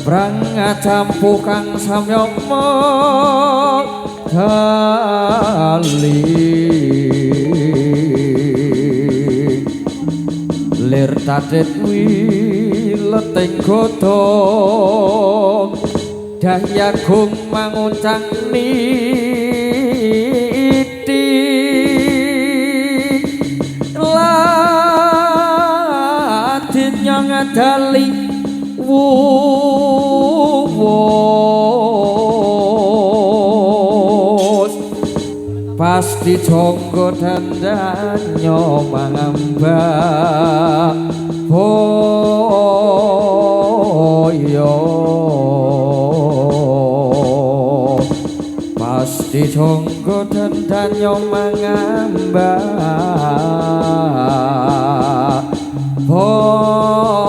Brang campu kang samyama kali lir tadet wileting godhong Dahyagung manguncang niti ladin nyong adali wuwus pasti jonggo dandanyo mangambak boyo pasti jonggo dandanyo mangambak boyo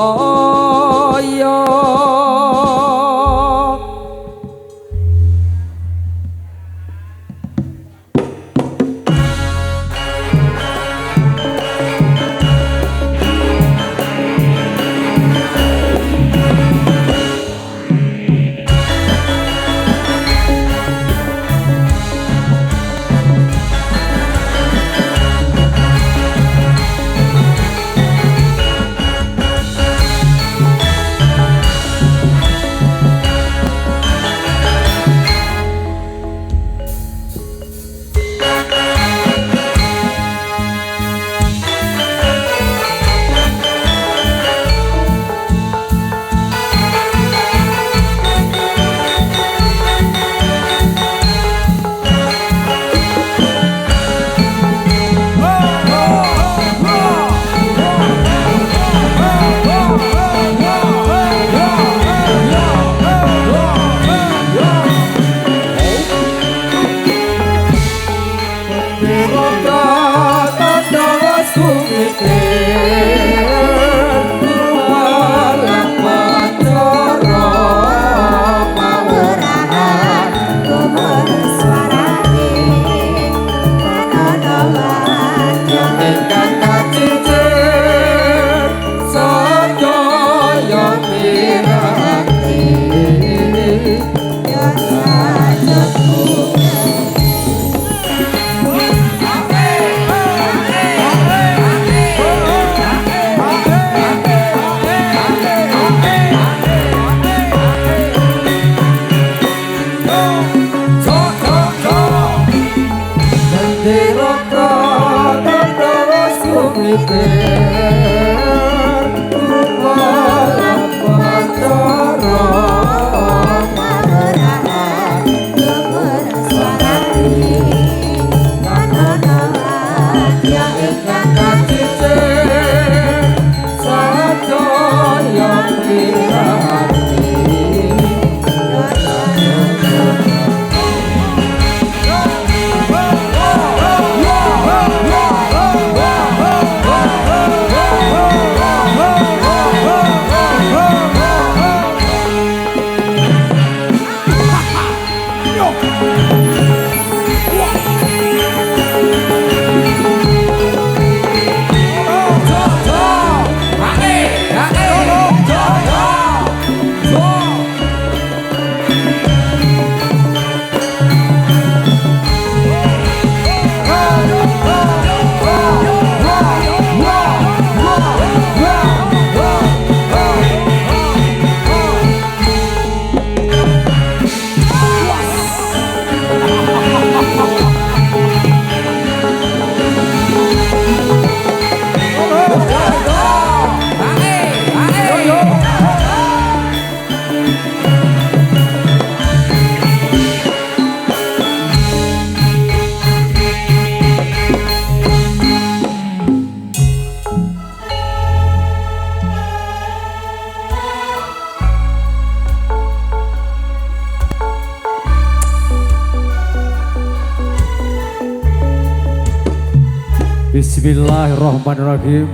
Bismillahirrahmanirrahim.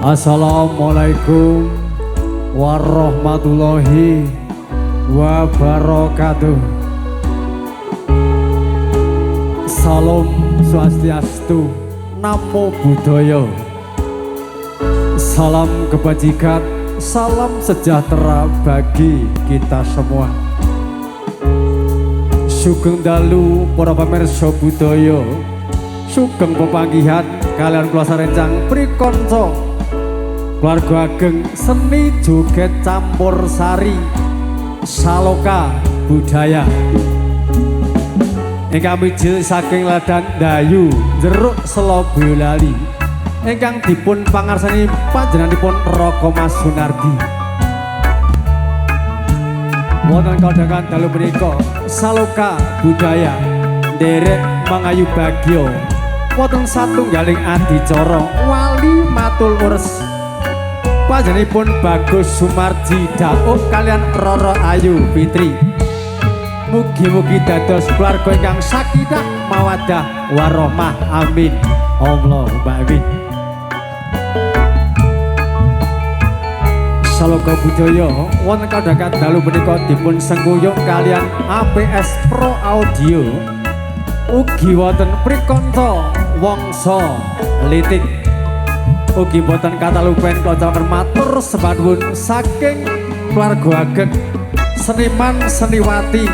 Assalamualaikum warahmatullahi wabarakatuh. Salam swastiastu, namo buddhaya. Salam kebajikan, salam sejahtera bagi kita semua. Sugeng dalu para pamirsa budaya, sugeng pepanggihan kalian kula sarencang prikanca keluarga ageng seni joget campur sari Saloka budaya ingkang mijil saking Ladan Dayu Jeruk Selo Boyolali ingkang dipun pangarsani panjenenganipun Raka Mas Sunardi. Wonten kadhangan dalu menika Saloka budaya nderek mangayu bagya wonten satunggaling adicara wali matul ures panjenenganipun Bagus Sumarji Dauk kalian Roro Ayu Fitri. Mugi-mugi dados keluarga ingkang sakinah mawaddah warahmah amin. Allahumma amin. Saloka budaya wonten kadhangan dalu menika dipun sengguyung kalian APS Pro Audio. Ugi wonten prikanca Wangsa Litik. Ugi boten katalupen kula matur sembah nuwun saking keluarga ageng seniman seniwati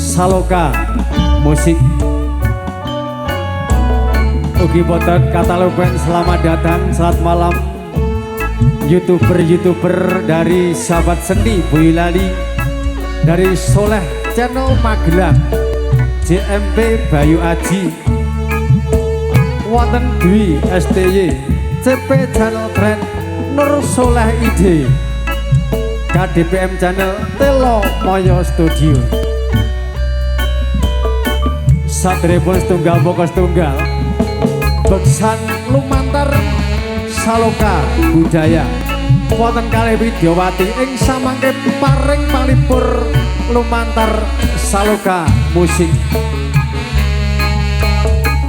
Saloka musik. Ugi boten katalupen selamat datang selamat malam YouTuber dari sahabat seni Boyolali, dari Soleh Channel Magelang, JMP Bayu Aji, wonten Dwi STY, CP Channel Trend, Nur Soleh ID, KDPM Channel, Telo Moyo Studio. Satripun setunggal pokok setunggal beksan lumantar Saloka budaya wonten kalih Widyawati ing samangke paring palipur lumantar Saloka musik.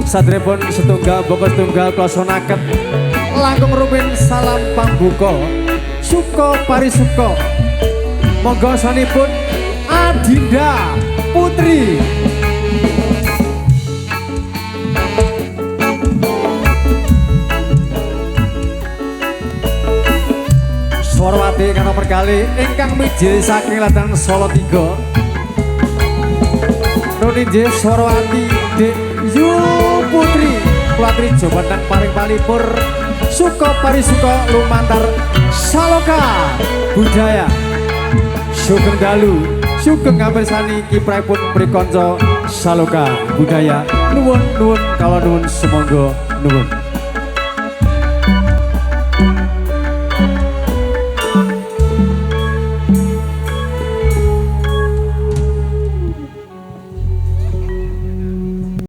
Satripun setunggal pokok setunggal klosonaken langkung rumin salam pambuka suka parisuka monggo sanipun Adinda Putri. Swarwati kang nomor kali ingkang mijil saking Ladan Solo 3 Nuninje Swarwati Dek Yu Putri Kulatri Jombang paring palipur suka parisuka lumantar Saloka budaya. Sugeng dalu sugeng ngamirsani kiprahipun prikanca Saloka budaya. Nuwun kala nuwun sumangga nuwun.